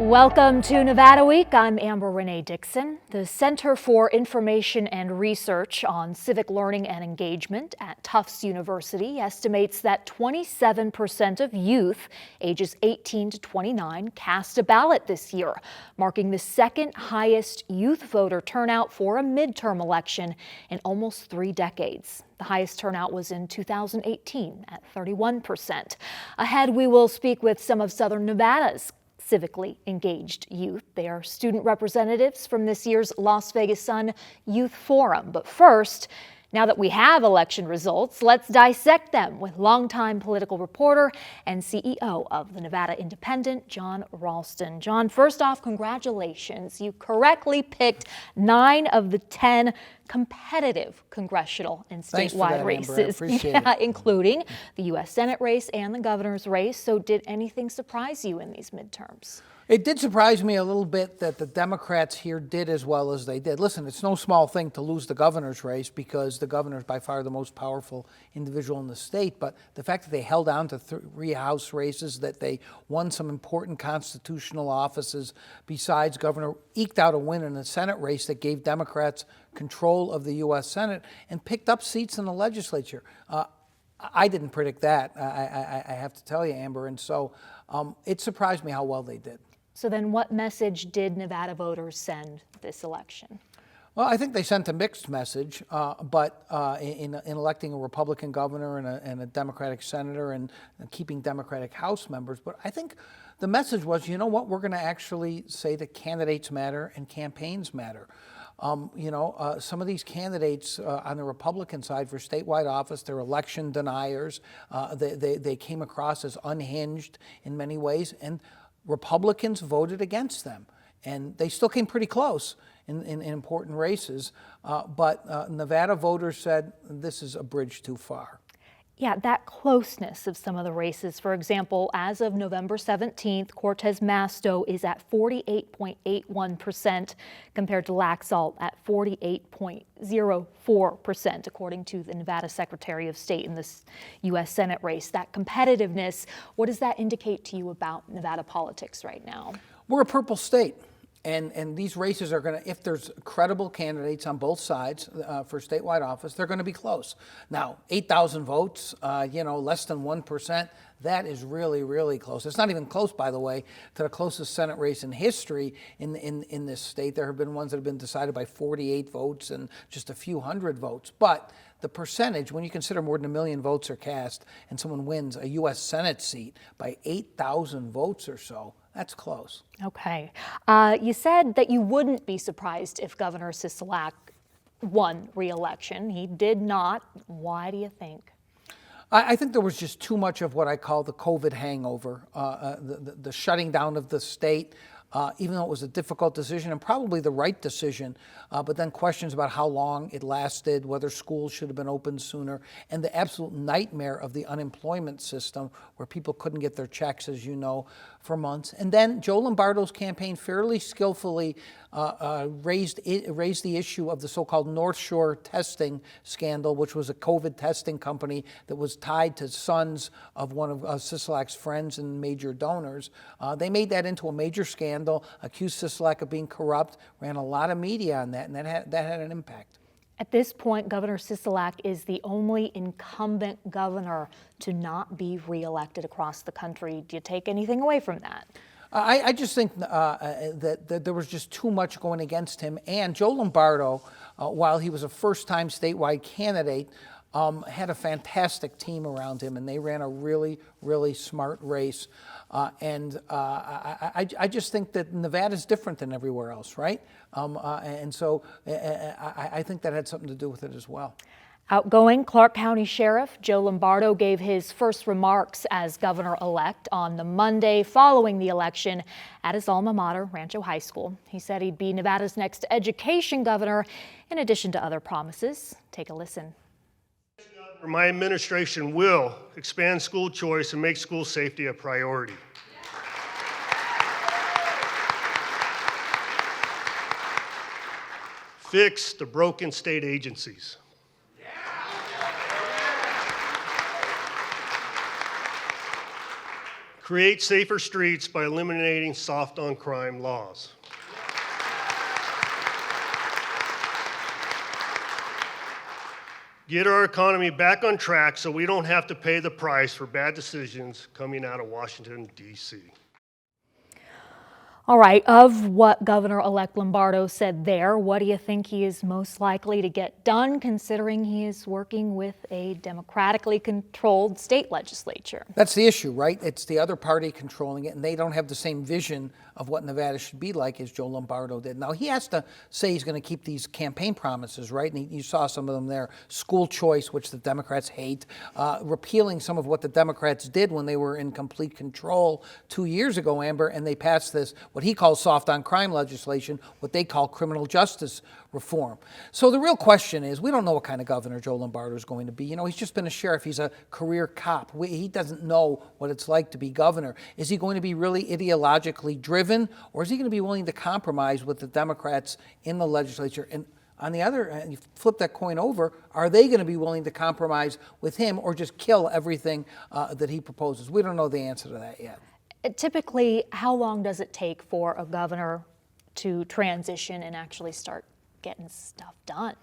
Welcome to Nevada Week. I'm Amber Renee Dixon. The Center for Information and Research on Civic Learning and Engagement at Tufts University estimates that 27% of youth ages 18 to 29 cast a ballot this year, marking the second highest youth voter turnout for a midterm election in almost 3 decades. The highest turnout was in 2018 at 31%. Ahead, we will speak with some of Southern Nevada's civically engaged youth. They are student representatives from this year's Las Vegas Sun Youth Forum. But first, now that we have election results, let's dissect them with longtime political reporter and CEO of the Nevada Independent, Jon Ralston. Jon, first off, congratulations. You correctly picked 9 of the 10 competitive congressional and statewide races. Amber. I appreciate it. Including the U.S. Senate race and the governor's race. So did anything surprise you in these midterms? It did surprise me a little bit that the Democrats here did as well as they did. Listen, it's no small thing to lose the governor's race because the governor is by far the most powerful individual in the state. But the fact that they held on to 3 House races, that they won some important constitutional offices besides governor, eked out a win in the Senate race that gave Democrats control of the U.S. Senate and picked up seats in the legislature. I didn't predict that, I have to tell you, Amber. And so it surprised me how well they did. So then what message did Nevada voters send this election? Well, I think they sent a mixed message, but in electing a Republican governor and a Democratic senator and keeping Democratic House members. But I think the message was, you know what, we're going to actually say that candidates matter and campaigns matter. Some of these candidates on the Republican side for statewide office, they're election deniers. They came across as unhinged in many ways, and Republicans voted against them. And they still came pretty close in important races. But Nevada voters said this is a bridge too far. Yeah, that closeness of some of the races. For example, as of November 17th, Cortez Masto is at 48.81% compared to Laxalt at 48.04%, according to the Nevada Secretary of State in this U.S. Senate race. That competitiveness, what does that indicate to you about Nevada politics right now? We're a purple state. And these races are going to, if there's credible candidates on both sides for statewide office, they're going to be close. Now, 8,000 votes, less than 1%, that is really, really close. It's not even close, by the way, to the closest Senate race in history in this state. There have been ones that have been decided by 48 votes and just a few hundred votes. But the percentage, when you consider more than 1 million votes are cast and someone wins a U.S. Senate seat by 8,000 votes or so, that's close. Okay. You said that you wouldn't be surprised if Governor Sisolak won re-election. He did not. Why do you think? I think there was just too much of what I call the COVID hangover, the shutting down of the state, even though it was a difficult decision and probably the right decision, but then questions about how long it lasted, whether schools should have been open sooner, and the absolute nightmare of the unemployment system where people couldn't get their checks, as you know, for months. And then Joe Lombardo's campaign fairly skillfully raised the issue of the so-called North Shore testing scandal, which was a COVID testing company that was tied to sons of one of Sisolak's friends and major donors. They made that into a major scandal, accused Sisolak of being corrupt, ran a lot of media on that, and that had an impact. At this point, Governor Sisolak is the only incumbent governor to not be reelected across the country. Do you take anything away from that? I just think that there was just too much going against him. And Joe Lombardo, while he was a first-time statewide candidate, had a fantastic team around him, and they ran a really, really smart race. I just think that Nevada's different than everywhere else, right? And so I think that had something to do with it as well. Outgoing Clark County Sheriff Joe Lombardo gave his first remarks as governor-elect on the Monday following the election at his alma mater, Rancho High School. He said he'd be Nevada's next education governor, in addition to other promises. Take a listen. My administration will expand school choice and make school safety a priority. Fix the broken state agencies. Create safer streets by eliminating soft on crime laws. Get our economy back on track so we don't have to pay the price for bad decisions coming out of Washington, D.C. All right, of what Governor-elect Lombardo said there, what do you think he is most likely to get done, considering he is working with a democratically controlled state legislature? That's the issue, right? It's the other party controlling it, and they don't have the same vision of what Nevada should be like as Joe Lombardo did. Now, he has to say he's going to keep these campaign promises, right? And you saw some of them there. School choice, which the Democrats hate, repealing some of what the Democrats did when they were in complete control 2 years ago, Amber, and they passed this, what he calls soft on crime legislation, what they call criminal justice reform. So the real question is, we don't know what kind of governor Joe Lombardo is going to be. You know, he's just been a sheriff. He's a career cop. He doesn't know what it's like to be governor. Is he going to be really ideologically driven, or is he going to be willing to compromise with the Democrats in the legislature? And on the other hand, you flip that coin over, are they going to be willing to compromise with him or just kill everything that he proposes? We don't know the answer to that yet. Typically, how long does it take for a governor to transition and actually start getting stuff done?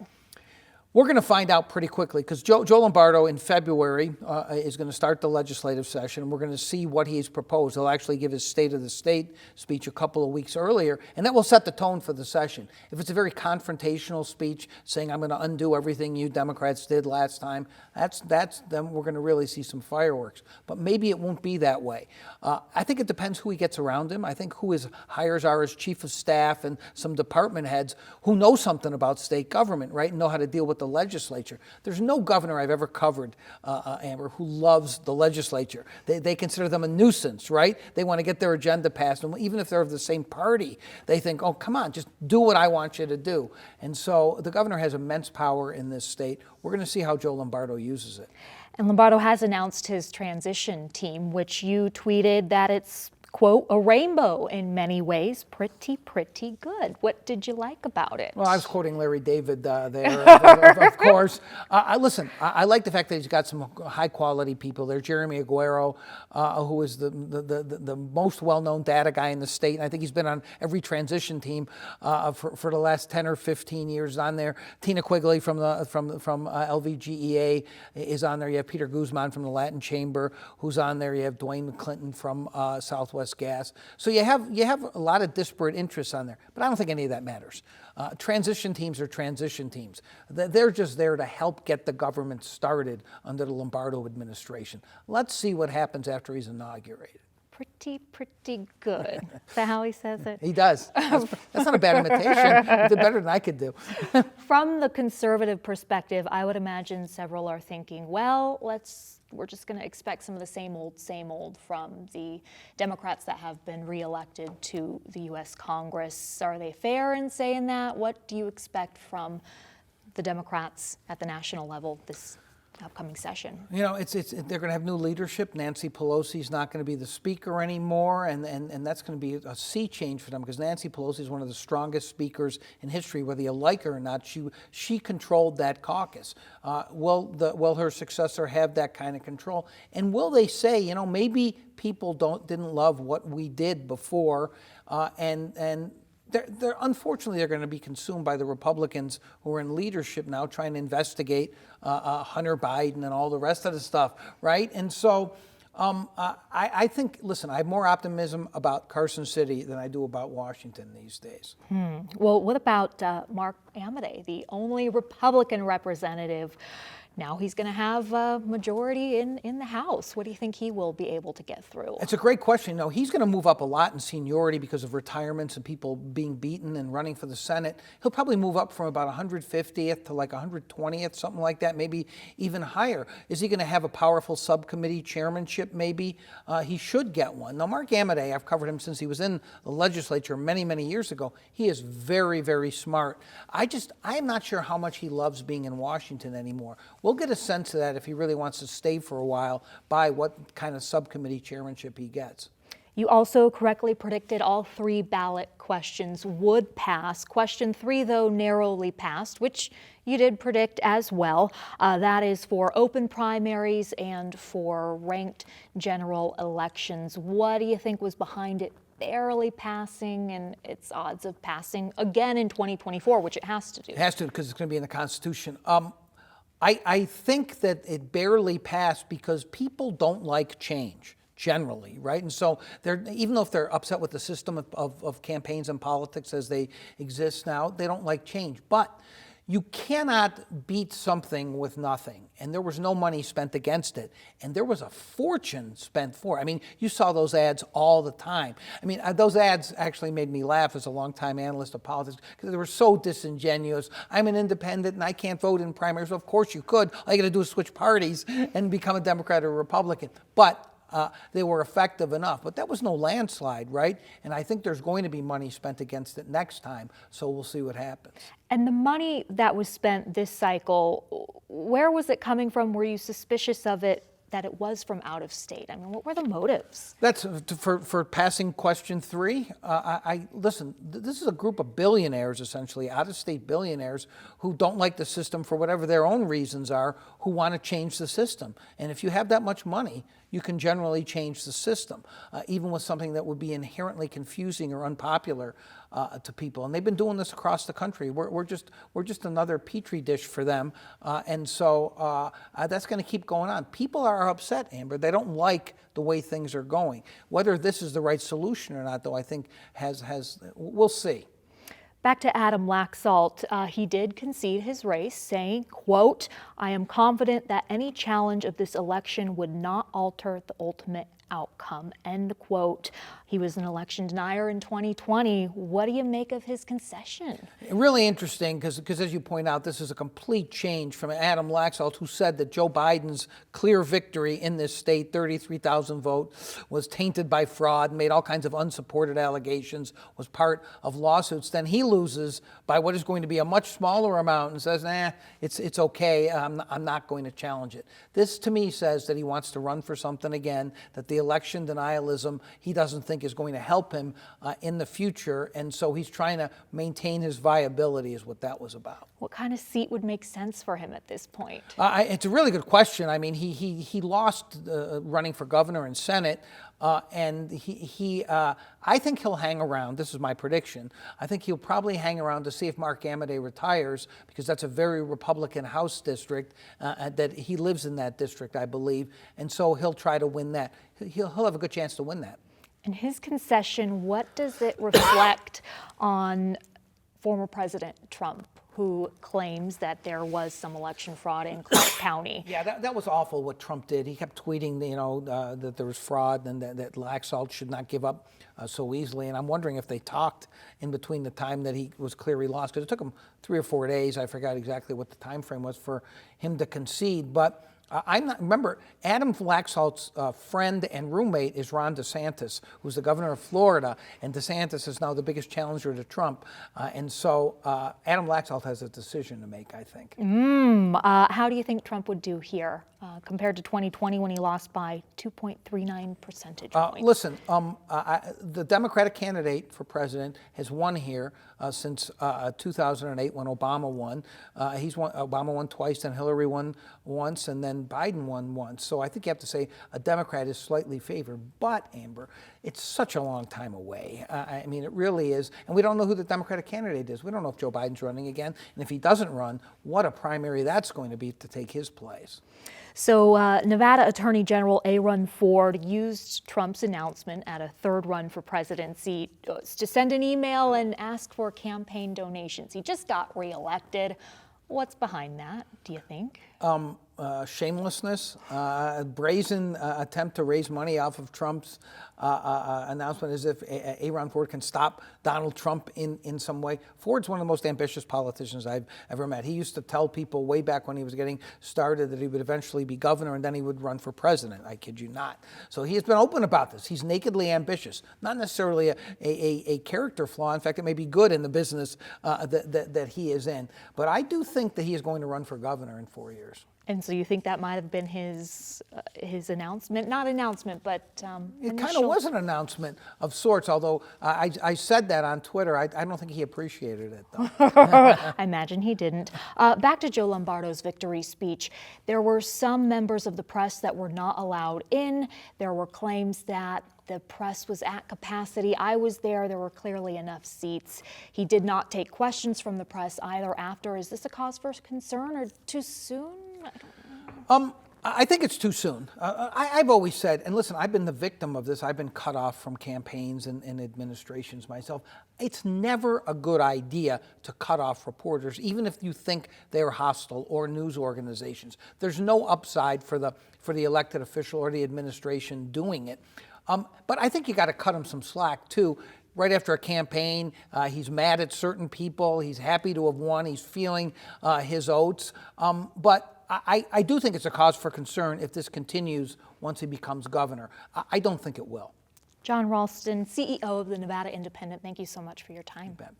We're going to find out pretty quickly, because Joe Lombardo in February is going to start the legislative session, and we're going to see what he's proposed. He'll actually give his State of the State speech a couple of weeks earlier, and that will set the tone for the session. If it's a very confrontational speech saying, I'm going to undo everything you Democrats did last time, then we're going to really see some fireworks. But maybe it won't be that way. I think it depends who he gets around him. I think who his hires are as chief of staff and some department heads who know something about state government, right, and know how to deal with the legislature. There's no governor I've ever covered, Amber, who loves the legislature. They consider them a nuisance, right? They want to get their agenda passed. And even if they're of the same party, they think, oh, come on, just do what I want you to do. And so the governor has immense power in this state. We're going to see how Joe Lombardo uses it. And Lombardo has announced his transition team, which you tweeted that it's, quote, a rainbow in many ways, pretty good. What did you like about it? Well, I was quoting Larry David there, of course. Listen, I like the fact that he's got some high-quality people there. Jeremy Aguero, who is the most well-known data guy in the state, and I think he's been on every transition team for the last 10 or 15 years on there. Tina Quigley from LVGEA is on there. You have Peter Guzman from the Latin Chamber, who's on there. You have Dwayne Clinton from Southwest Gas. So you have a lot of disparate interests on there, but I don't think any of that matters. Transition teams are transition teams. They're just there to help get the government started under the Lombardo administration. Let's see what happens after he's inaugurated. Pretty good. Is that how he says it? He does. That's not a bad imitation. He did better than I could do. From the conservative perspective, I would imagine several are thinking, well, we're just going to expect some of the same old from the Democrats that have been reelected to the U.S. Congress. Are they fair in saying that? What do you expect from the Democrats at the national level this upcoming session? You know, they're going to have new leadership. Nancy Pelosi's not going to be the speaker anymore, and that's going to be a sea change for them, because Nancy Pelosi is one of the strongest speakers in history, whether you like her or not. She controlled that caucus. Will her successor have that kind of control? And will they say, you know, maybe people didn't love what we did before, and unfortunately, they're going to be consumed by the Republicans who are in leadership now, trying to investigate Hunter Biden and all the rest of the stuff, right? And so I think, listen, I have more optimism about Carson City than I do about Washington these days. Well, what about Mark Amodei, the only Republican representative? Now he's going to have a majority in the House. What do you think he will be able to get through? It's a great question. You know, he's going to move up a lot in seniority because of retirements and people being beaten and running for the Senate. He'll probably move up from about 150th to like 120th, something like that, maybe even higher. Is he going to have a powerful subcommittee chairmanship? Maybe. He should get one. Now, Mark Amodei, I've covered him since he was in the legislature many years ago. He is very smart. I am not sure how much he loves being in Washington anymore. We'll get a sense of that if he really wants to stay for a while by what kind of subcommittee chairmanship he gets. You also correctly predicted all 3 ballot questions would pass. Question 3, though, narrowly passed, which you did predict as well. That is for open primaries and for ranked general elections. What do you think was behind it barely passing and its odds of passing again in 2024, which it has to do? It has to, because it's going to be in the Constitution. I think that it barely passed because people don't like change generally, right? And so even though if they're upset with the system of campaigns and politics as they exist now, they don't like change. But you cannot beat something with nothing. And there was no money spent against it. And there was a fortune spent for it. I mean, you saw those ads all the time. I mean, those ads actually made me laugh as a longtime analyst of politics because they were so disingenuous. I'm an independent and I can't vote in primaries. Well, of course you could. All you got to do is switch parties and become a Democrat or a Republican. But they were effective enough. But that was no landslide, right? And I think there's going to be money spent against it next time, so we'll see what happens. And the money that was spent this cycle, where was it coming from? Were you suspicious of it, that it was from out of state? I mean, what were the motives? That's for passing question 3. Listen, this is a group of billionaires, essentially, out-of-state billionaires who don't like the system for whatever their own reasons are, who want to change the system. And if you have that much money, you can generally change the system, even with something that would be inherently confusing or unpopular to people. And they've been doing this across the country. We're just another petri dish for them, and so that's going to keep going on. People are upset, Amber. They don't like the way things are going. Whether this is the right solution or not, though, I think we'll see. Back to Adam Laxalt, he did concede his race, saying, quote, "I am confident that any challenge of this election would not alter the ultimate outcome," end quote. He was an election denier in 2020. What do you make of his concession? Really interesting, because as you point out, this is a complete change from Adam Laxalt, who said that Joe Biden's clear victory in this state, 33,000 vote, was tainted by fraud, made all kinds of unsupported allegations, was part of lawsuits. Then he loses by what is going to be a much smaller amount and says, nah, it's okay, I'm not going to challenge it. This, to me, says that he wants to run for something again, that the election denialism he doesn't think is going to help him in the future, and so he's trying to maintain his viability is what that was about. What kind of seat would make sense for him at this point? It's a really good question. I mean, he lost running for governor and Senate, and I think he'll hang around. This is my prediction. I think he'll probably hang around to see if Mark Amodei retires, because that's a very Republican House district, that he lives in that district, I believe, and so he'll try to win that. He'll have a good chance to win that. And his concession, what does it reflect on former President Trump, who claims that there was some election fraud in Clark County? Yeah, that was awful what Trump did. He kept tweeting, that there was fraud and that Laxalt should not give up so easily. And I'm wondering if they talked in between the time that he was clearly lost, because it took him 3 or 4 days. I forgot exactly what the time frame was for him to concede. But remember, Adam Laxalt's friend and roommate is Ron DeSantis, who's the governor of Florida, and DeSantis is now the biggest challenger to Trump. And so Adam Laxalt has a decision to make, I think. How do you think Trump would do here compared to 2020 when he lost by 2.39 percentage points? Listen, the Democratic candidate for president has won here since 2008 when Obama won. Obama won twice, then Hillary won once, and then Biden won once. So I think you have to say a Democrat is slightly favored. But, Amber, it's such a long time away. I mean, it really is. And we don't know who the Democratic candidate is. We don't know if Joe Biden's running again. And if he doesn't run, what a primary that's going to be to take his place. So Nevada Attorney General Aaron Ford used Trump's announcement at a third run for presidency to send an email and ask for campaign donations. He just got reelected. What's behind that, do you think? Shamelessness, brazen attempt to raise money off of Trump's announcement, as if Aaron Ford can stop Donald Trump in some way. Ford's one of the most ambitious politicians I've ever met. He used to tell people way back when he was getting started that he would eventually be governor and then he would run for president. I kid you not. So he has been open about this. He's nakedly ambitious, not necessarily a character flaw. In fact, it may be good in the business that he is in. But I do think that he is going to run for governor in 4 years. And so you think that might have been his announcement? Not announcement, but It kind of was an announcement of sorts, although I said that on Twitter. I don't think he appreciated it, though. I imagine he didn't. Back to Joe Lombardo's victory speech. There were some members of the press that were not allowed in. There were claims that the press was at capacity. I was there. There were clearly enough seats. He did not take questions from the press either after. Is this a cause for concern or too soon? I don't know. I think it's too soon. I've always said, and listen, I've been the victim of this. I've been cut off from campaigns and administrations myself. It's never a good idea to cut off reporters, even if you think they're hostile, or news organizations. There's no upside for the elected official or the administration doing it. But I think you got to cut him some slack too. Right after a campaign, he's mad at certain people. He's happy to have won. He's feeling his oats. But I do think it's a cause for concern if this continues once he becomes governor. I don't think it will. Jon Ralston, CEO of the Nevada Independent, thank you so much for your time. You bet.